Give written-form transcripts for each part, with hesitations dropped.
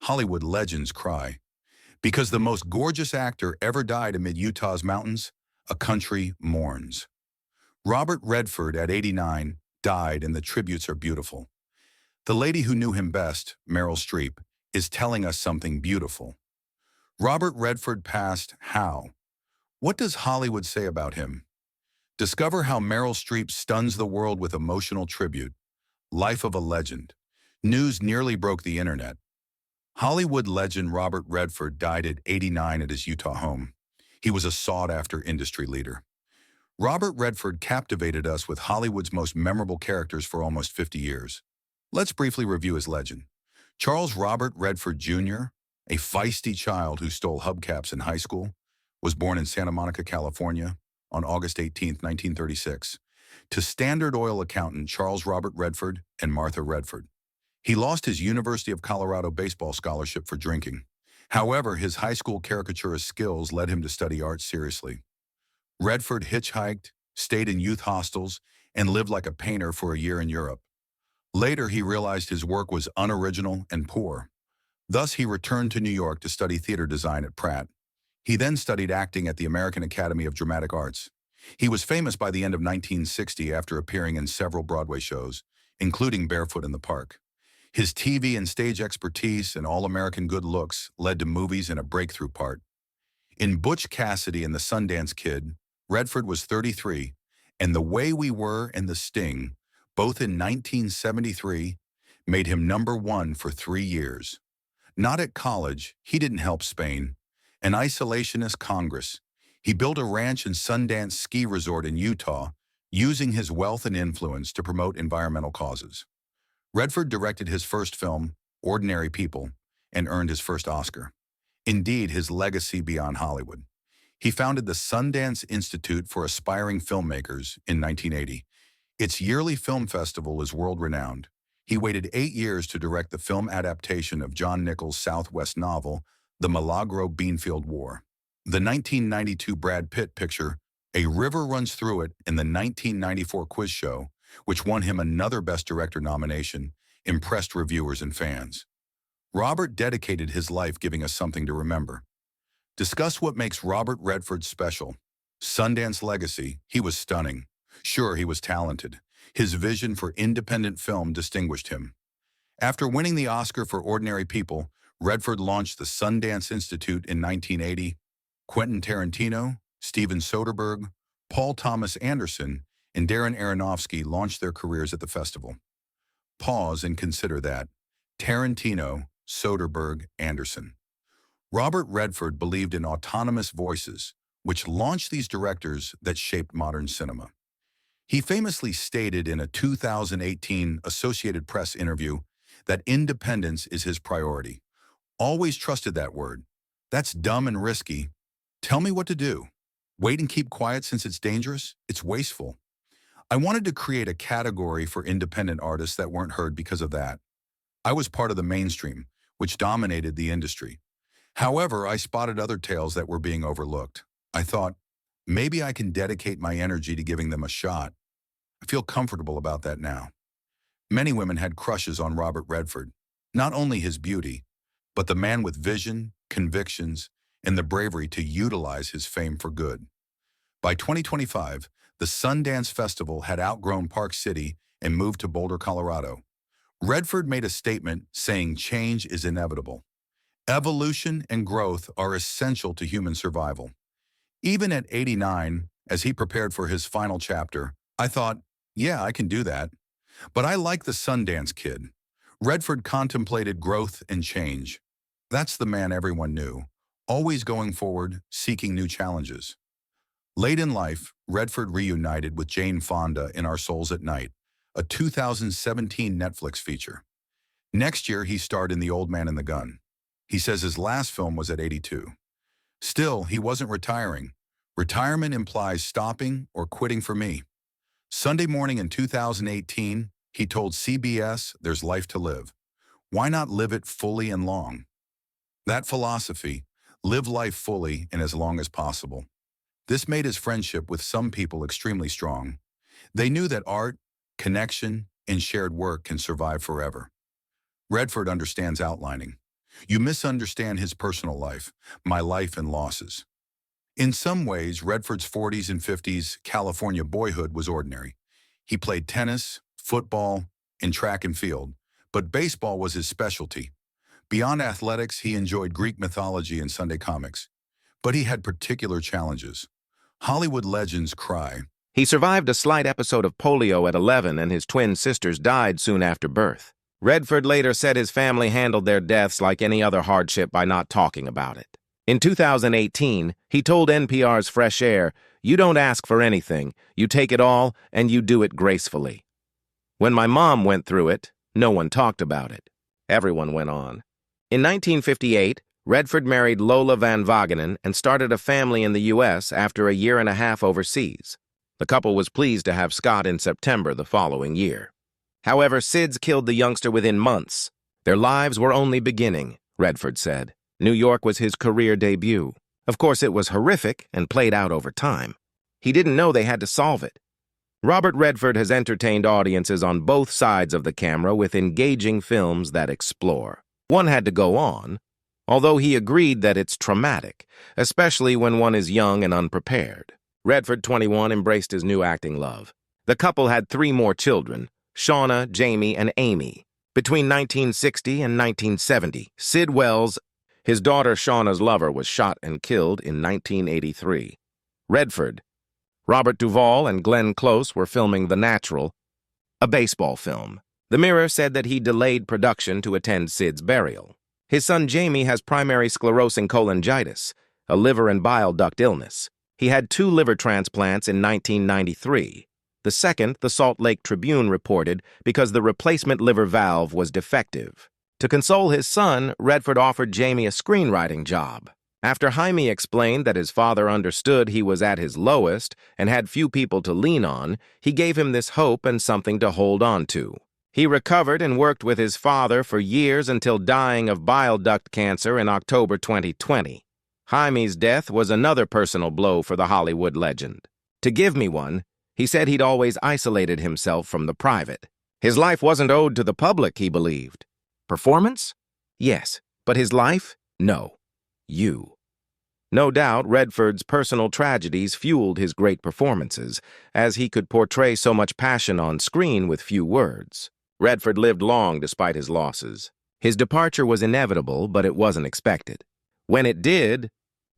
Hollywood legends cry. Because the most gorgeous actor ever died amid Utah's mountains, a country mourns. Robert Redford, at 89, died, and the tributes are beautiful. The lady who knew him best, Meryl Streep, is telling us something beautiful. Robert Redford passed how? What does Hollywood say about him? Discover how Meryl Streep stuns the world with emotional tribute. Life of a legend. News nearly broke the internet. Hollywood legend Robert Redford died at 89 at his Utah home. He was a sought-after industry leader. Robert Redford captivated us with Hollywood's most memorable characters for almost 50 years. Let's briefly review his legend. Charles Robert Redford Jr., a feisty child who stole hubcaps in high school, was born in Santa Monica, California, on August 18, 1936, to Standard Oil accountant Charles Robert Redford and Martha Redford. He lost his University of Colorado baseball scholarship for drinking. However, his high school caricaturist skills led him to study art seriously. Redford hitchhiked, stayed in youth hostels, and lived like a painter for a year in Europe. Later, he realized his work was unoriginal and poor. Thus, he returned to New York to study theater design at Pratt. He then studied acting at the American Academy of Dramatic Arts. He was famous by the end of 1960 after appearing in several Broadway shows, including Barefoot in the Park. His TV and stage expertise and all-American good looks led to movies and a breakthrough part. In Butch Cassidy and the Sundance Kid, Redford was 33, and The Way We Were and The Sting, both in 1973, made him #1 for 3 years. Not at college, he didn't help Spain. An isolationist Congress, he built a ranch and Sundance ski resort in Utah, using his wealth and influence to promote environmental causes. Redford directed his first film, Ordinary People, and earned his first Oscar. Indeed, his legacy beyond Hollywood. He founded the Sundance Institute for Aspiring Filmmakers in 1980. Its yearly film festival is world-renowned. He waited 8 years to direct the film adaptation of John Nichols' Southwest novel, The Milagro Beanfield War. The 1992 Brad Pitt picture, A River Runs Through It, and the 1994 quiz show, which won him another Best Director nomination, impressed reviewers and fans. Robert dedicated his life giving us something to remember. Discuss what makes Robert Redford special. Sundance legacy, he was stunning. Sure, he was talented. His vision for independent film distinguished him. After winning the Oscar for Ordinary People, Redford launched the Sundance Institute in 1980. Quentin Tarantino, Steven Soderbergh, Paul Thomas Anderson, and Darren Aronofsky launched their careers at the festival. Pause and consider that. Tarantino, Soderbergh, Anderson. Robert Redford believed in autonomous voices, which launched these directors that shaped modern cinema. He famously stated in a 2018 Associated Press interview that independence is his priority. Always trusted that word. That's dumb and risky. Tell me what to do. Wait and keep quiet since it's dangerous? It's wasteful. I wanted to create a category for independent artists that weren't heard because of that. I was part of the mainstream, which dominated the industry. However, I spotted other tales that were being overlooked. I thought, maybe I can dedicate my energy to giving them a shot. I feel comfortable about that now. Many women had crushes on Robert Redford, not only his beauty, but the man with vision, convictions, and the bravery to utilize his fame for good. By 2025, the Sundance Festival had outgrown Park City and moved to Boulder, Colorado. Redford made a statement saying change is inevitable. Evolution and growth are essential to human survival. Even at 89, as he prepared for his final chapter, I thought, yeah, I can do that. But I like the Sundance Kid. Redford contemplated growth and change. That's the man everyone knew, always going forward, seeking new challenges. Late in life, Redford reunited with Jane Fonda in Our Souls at Night, a 2017 Netflix feature. Next year, he starred in The Old Man and the Gun. He says his last film was at 82. Still, he wasn't retiring. Retirement implies stopping or quitting for me. Sunday morning in 2018, he told CBS there's life to live. Why not live it fully and long? That philosophy, live life fully and as long as possible. This made his friendship with some people extremely strong. They knew that art, connection, and shared work can survive forever. Redford understands outlining. You misunderstand his personal life, my life and losses. In some ways, Redford's 40s and 50s California boyhood was ordinary. He played tennis, football, and track and field, but baseball was his specialty. Beyond athletics, he enjoyed Greek mythology and Sunday comics. But he had particular challenges. Hollywood legends cry. He survived a slight episode of polio at 11, and his twin sisters died soon after birth. Redford later said his family handled their deaths like any other hardship by not talking about it. In 2018, he told NPR's Fresh Air, "You don't ask for anything, you take it all, and you do it gracefully. When my mom went through it, no one talked about it. Everyone went on." In 1958, Redford married Lola Van Wagenen and started a family in the U.S. after a year and a half overseas. The couple was pleased to have Scott in September the following year. However, SIDS killed the youngster within months. Their lives were only beginning, Redford said. New York was his career debut. Of course, it was horrific and played out over time. He didn't know they had to solve it. Robert Redford has entertained audiences on both sides of the camera with engaging films that explore. One had to go on, although he agreed that it's traumatic, especially when one is young and unprepared. Redford, 21, embraced his new acting love. The couple had 3 more children, Shauna, Jamie, and Amy. Between 1960 and 1970, Sid Wells, his daughter Shauna's lover, was shot and killed in 1983. Redford, Robert Duvall, and Glenn Close were filming The Natural, a baseball film. The Mirror said that he delayed production to attend Sid's burial. His son Jamie has primary sclerosing cholangitis, a liver and bile duct illness. He had 2 liver transplants in 1993. The second, the Salt Lake Tribune reported, because the replacement liver valve was defective. To console his son, Redford offered Jamie a screenwriting job. After Jaime explained that his father understood he was at his lowest and had few people to lean on, he gave him this hope and something to hold on to. He recovered and worked with his father for years until dying of bile duct cancer in October 2020. Jaime's death was another personal blow for the Hollywood legend. To give me one, he said he'd always isolated himself from the private. His life wasn't owed to the public, he believed. Performance? Yes. But his life? No. You. No doubt, Redford's personal tragedies fueled his great performances, as he could portray so much passion on screen with few words. Redford lived long despite his losses. His departure was inevitable, but it wasn't expected. When it did,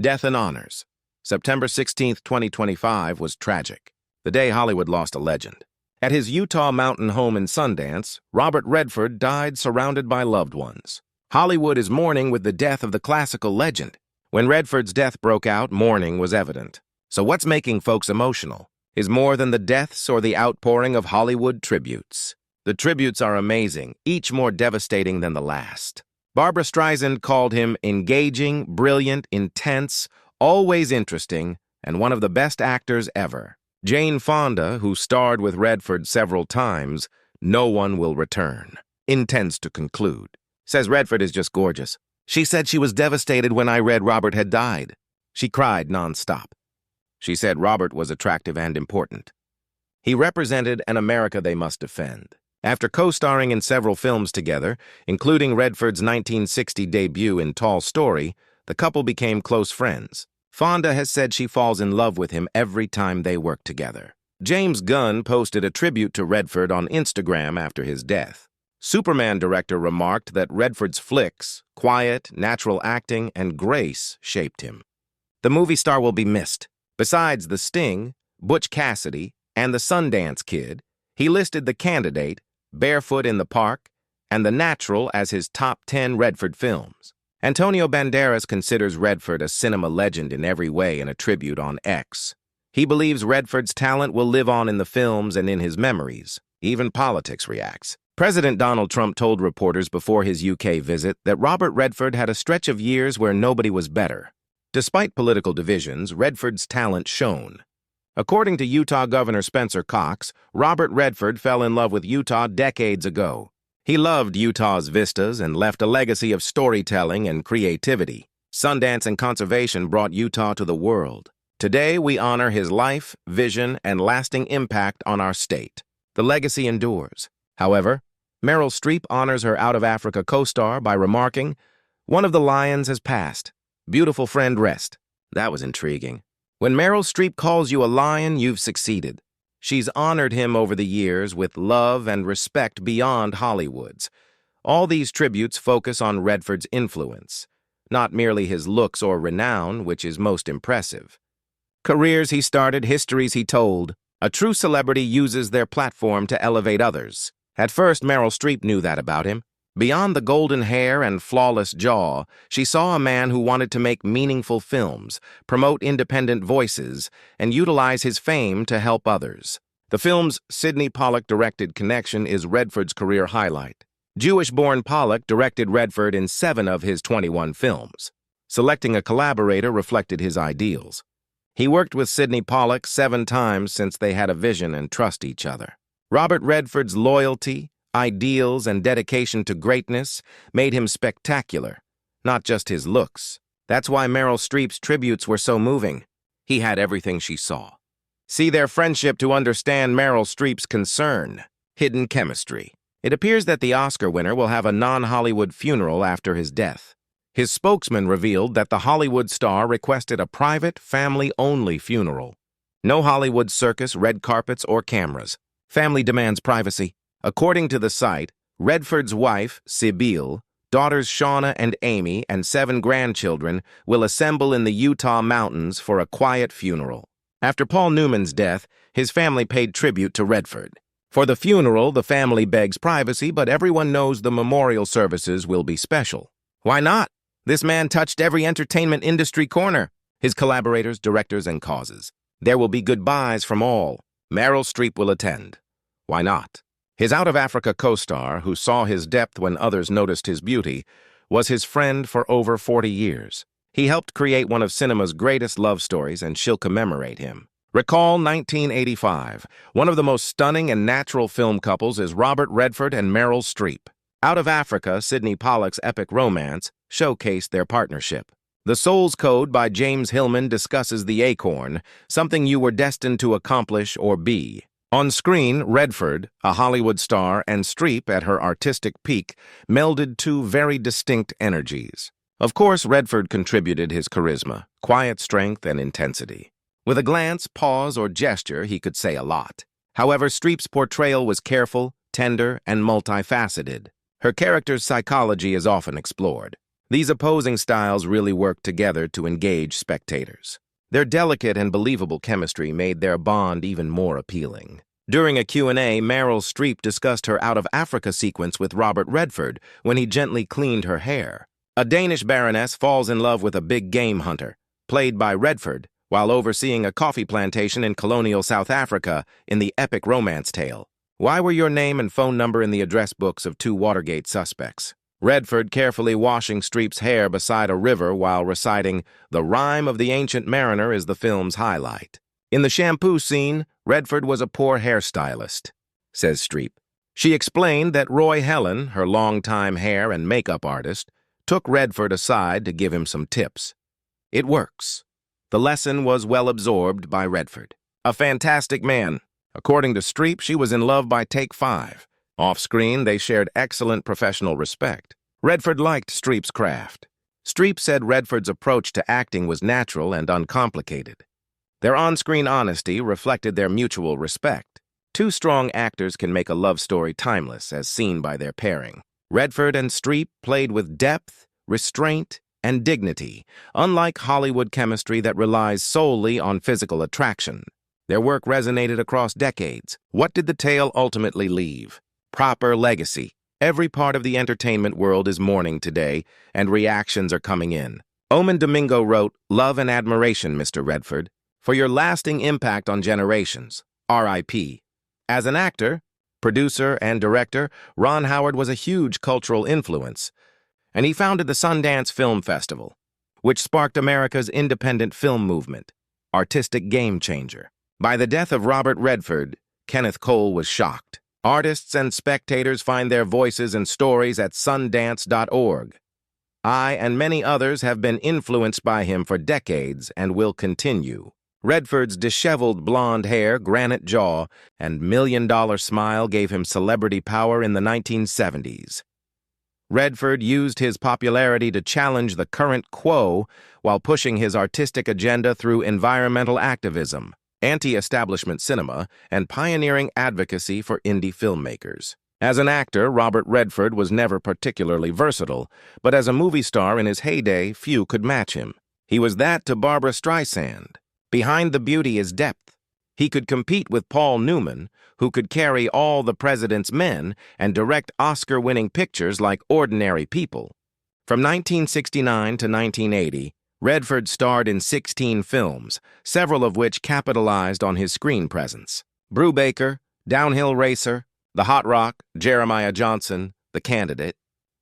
death and honors. September 16, 2025 was tragic, the day Hollywood lost a legend. At his Utah mountain home in Sundance, Robert Redford died surrounded by loved ones. Hollywood is mourning with the death of the classical legend. When Redford's death broke out, mourning was evident. So what's making folks emotional is more than the deaths or the outpouring of Hollywood tributes. The tributes are amazing, each more devastating than the last. Barbra Streisand called him engaging, brilliant, intense, always interesting, and one of the best actors ever. Jane Fonda, who starred with Redford several times, no one will return, intends to conclude. Says Redford is just gorgeous. She said she was devastated when I read Robert had died. She cried nonstop. She said Robert was attractive and important. He represented an America they must defend. After co-starring in several films together, including Redford's 1960 debut in Tall Story, the couple became close friends. Fonda has said she falls in love with him every time they work together. James Gunn posted a tribute to Redford on Instagram after his death. Superman director remarked that Redford's flicks, quiet, natural acting, and grace shaped him. The movie star will be missed. Besides The Sting, Butch Cassidy, and The Sundance Kid, he listed The Candidate, Barefoot in the Park, and The Natural as his top 10 Redford films. Antonio Banderas considers Redford a cinema legend in every way in a tribute on X. He believes Redford's talent will live on in the films and in his memories. Even politics reacts. President Donald Trump told reporters before his UK visit that Robert Redford had a stretch of years where nobody was better. Despite political divisions, Redford's talent shone. According to Utah Governor Spencer Cox, Robert Redford fell in love with Utah decades ago. He loved Utah's vistas and left a legacy of storytelling and creativity. Sundance and conservation brought Utah to the world. Today, we honor his life, vision, and lasting impact on our state. The legacy endures. However, Meryl Streep honors her Out of Africa co-star by remarking, One of the lions has passed. Beautiful friend, rest. That was intriguing. When Meryl Streep calls you a lion, you've succeeded. She's honored him over the years with love and respect beyond Hollywood's. All these tributes focus on Redford's influence, not merely his looks or renown, which is most impressive. Careers he started, histories he told. A true celebrity uses their platform to elevate others. At first, Meryl Streep knew that about him. Beyond the golden hair and flawless jaw, she saw a man who wanted to make meaningful films, promote independent voices, and utilize his fame to help others. The film's Sidney Pollack-directed Connection is Redford's career highlight. Jewish-born Pollack directed Redford in 7 of his 21 films. Selecting a collaborator reflected his ideals. He worked with Sidney Pollack 7 times since they had a vision and trust each other. Robert Redford's loyalty, ideals, and dedication to greatness made him spectacular, not just his looks. That's why Meryl Streep's tributes were so moving. He had everything she saw. See their friendship to understand Meryl Streep's concern. Hidden chemistry. It appears that the Oscar winner will have a non-Hollywood funeral after his death. His spokesman revealed that the Hollywood star requested a private, family-only funeral. No Hollywood circus, red carpets, or cameras. Family demands privacy. According to the site, Redford's wife, Sibylle, daughters Shauna and Amy, and 7 grandchildren will assemble in the Utah mountains for a quiet funeral. After Paul Newman's death, his family paid tribute to Redford. For the funeral, the family begs privacy, but everyone knows the memorial services will be special. Why not? This man touched every entertainment industry corner. His collaborators, directors, and causes. There will be goodbyes from all. Meryl Streep will attend. Why not? His Out of Africa co-star, who saw his depth when others noticed his beauty, was his friend for over 40 years. He helped create one of cinema's greatest love stories, and she'll commemorate him. Recall 1985. One of the most stunning and natural film couples is Robert Redford and Meryl Streep. Out of Africa, Sidney Pollack's epic romance showcased their partnership. The Soul's Code by James Hillman discusses the acorn, something you were destined to accomplish or be. On screen, Redford, a Hollywood star, and Streep, at her artistic peak, melded 2 very distinct energies. Of course, Redford contributed his charisma, quiet strength, and intensity. With a glance, pause, or gesture, he could say a lot. However, Streep's portrayal was careful, tender, and multifaceted. Her character's psychology is often explored. These opposing styles really work together to engage spectators. Their delicate and believable chemistry made their bond even more appealing. During a Q&A, Meryl Streep discussed her Out of Africa sequence with Robert Redford when he gently cleaned her hair. A Danish baroness falls in love with a big game hunter, played by Redford, while overseeing a coffee plantation in colonial South Africa in the epic romance tale. Why were your name and phone number in the address books of 2 Watergate suspects? Redford carefully washing Streep's hair beside a river while reciting "The Rhyme of the Ancient Mariner" is the film's highlight. In the shampoo scene, Redford was a poor hairstylist, says Streep. She explained that Roy Helen, her longtime hair and makeup artist, took Redford aside to give him some tips. It works. The lesson was well absorbed by Redford. A fantastic man. According to Streep, she was in love by take 5. Off-screen, they shared excellent professional respect. Redford liked Streep's craft. Streep said Redford's approach to acting was natural and uncomplicated. Their on-screen honesty reflected their mutual respect. 2 strong actors can make a love story timeless, as seen by their pairing. Redford and Streep played with depth, restraint, and dignity, unlike Hollywood chemistry that relies solely on physical attraction. Their work resonated across decades. What did the tale ultimately leave? Proper legacy. Every part of the entertainment world is mourning today, and reactions are coming in. Omen Domingo wrote, "Love and admiration, Mr. Redford, for your lasting impact on generations. R.I.P." As an actor, producer, and director, Ron Howard was a huge cultural influence, and he founded the Sundance Film Festival, which sparked America's independent film movement, artistic game changer. By the death of Robert Redford, Kenneth Cole was shocked. Artists and spectators find their voices and stories at Sundance.org. I and many others have been influenced by him for decades and will continue. Redford's disheveled blonde hair, granite jaw, and million-dollar smile gave him celebrity power in the 1970s. Redford used his popularity to challenge the current quo while pushing his artistic agenda through environmental activism, anti-establishment cinema, and pioneering advocacy for indie filmmakers. As an actor, Robert Redford was never particularly versatile, but as a movie star in his heyday, few could match him. He was that to Barbra Streisand. Behind the beauty is depth. He could compete with Paul Newman, who could carry All the President's Men and direct Oscar-winning pictures like Ordinary People. From 1969 to 1980, Redford starred in 16 films, several of which capitalized on his screen presence. Brubaker, Downhill Racer, The Hot Rock, Jeremiah Johnson, The Candidate,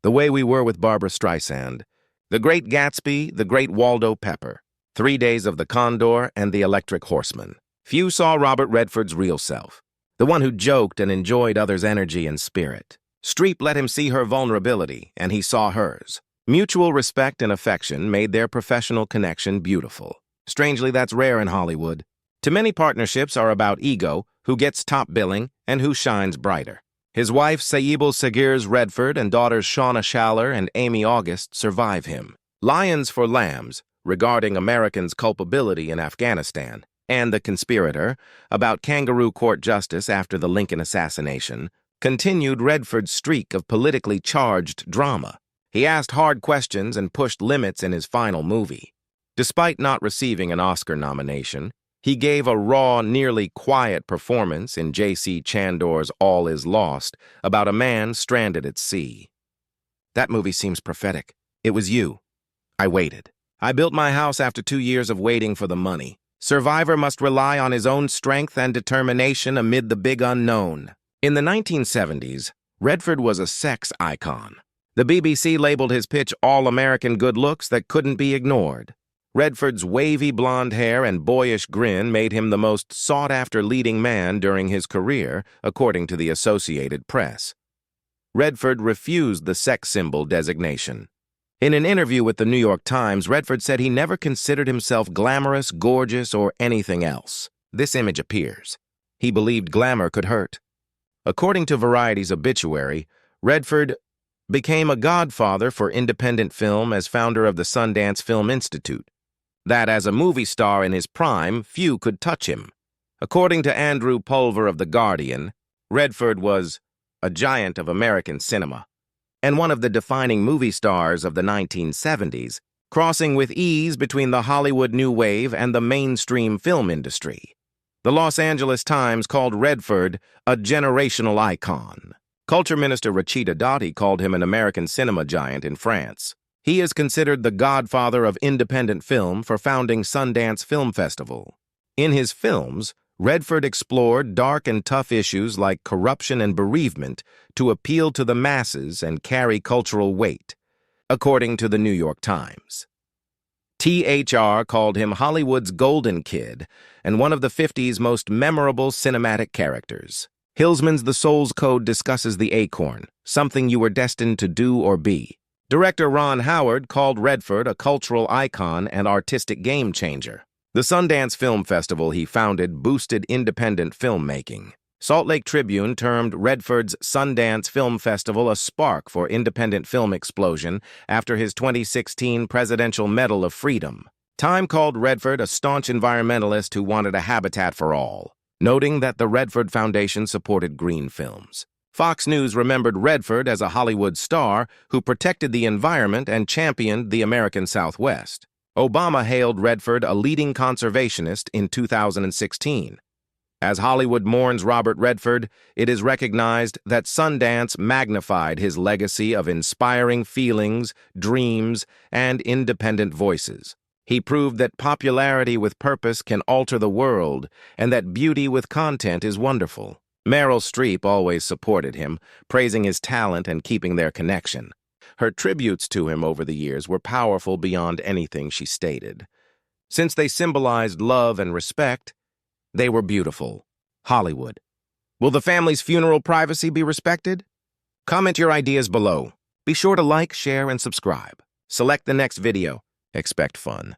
The Way We Were with Barbra Streisand, The Great Gatsby, The Great Waldo Pepper, 3 Days of the Condor, and The Electric Horseman. Few saw Robert Redford's real self, the one who joked and enjoyed others' energy and spirit. Streep let him see her vulnerability, and he saw hers. Mutual respect and affection made their professional connection beautiful. Strangely, that's rare in Hollywood. Too many partnerships are about ego, who gets top billing, and who shines brighter. His wife, Saibal Sagirs Redford, and daughters Shauna Schaller and Amy August survive him. Lions for Lambs, regarding Americans' culpability in Afghanistan, and The Conspirator, about kangaroo court justice after the Lincoln assassination, continued Redford's streak of politically charged drama. He asked hard questions and pushed limits in his final movie. Despite not receiving an Oscar nomination, he gave a raw, nearly quiet performance in J.C. Chandor's All Is Lost about a man stranded at sea. That movie seems prophetic. It was you. I waited. I built my house after 2 years of waiting for the money. Survivor must rely on his own strength and determination amid the big unknown. In the 1970s, Redford was a sex icon. The BBC labeled his pitch all-American good looks that couldn't be ignored. Redford's wavy blonde hair and boyish grin made him the most sought-after leading man during his career, according to the Associated Press. Redford refused the sex symbol designation. In an interview with the New York Times, Redford said he never considered himself glamorous, gorgeous, or anything else. This image appears. He believed glamour could hurt. According to Variety's obituary, Redford became a godfather for independent film as founder of the Sundance Film Institute. That as a movie star in his prime, few could touch him. According to Andrew Pulver of The Guardian, Redford was a giant of American cinema and one of the defining movie stars of the 1970s, crossing with ease between the Hollywood New Wave and the mainstream film industry. The Los Angeles Times called Redford a generational icon. Culture Minister Rachida Dati called him an American cinema giant in France. He is considered the godfather of independent film for founding Sundance Film Festival. In his films, Redford explored dark and tough issues like corruption and bereavement to appeal to the masses and carry cultural weight, according to the New York Times. THR called him Hollywood's golden kid and one of the 50s most memorable cinematic characters. Hillsman's The Soul's Code discusses the acorn, something you were destined to do or be. Director Ron Howard called Redford a cultural icon and artistic game-changer. The Sundance Film Festival he founded boosted independent filmmaking. Salt Lake Tribune termed Redford's Sundance Film Festival a spark for independent film explosion after his 2016 Presidential Medal of Freedom. Time called Redford a staunch environmentalist who wanted a habitat for all, noting that the Redford Foundation supported green films. Fox News remembered Redford as a Hollywood star who protected the environment and championed the American Southwest. Obama hailed Redford a leading conservationist in 2016. As Hollywood mourns Robert Redford, it is recognized that Sundance magnified his legacy of inspiring feelings, dreams, and independent voices. He proved that popularity with purpose can alter the world and that beauty with content is wonderful. Meryl Streep always supported him, praising his talent and keeping their connection. Her tributes to him over the years were powerful beyond anything she stated. Since they symbolized love and respect, they were beautiful. Hollywood. Will the family's funeral privacy be respected? Comment your ideas below. Be sure to like, share, and subscribe. Select the next video. Expect fun.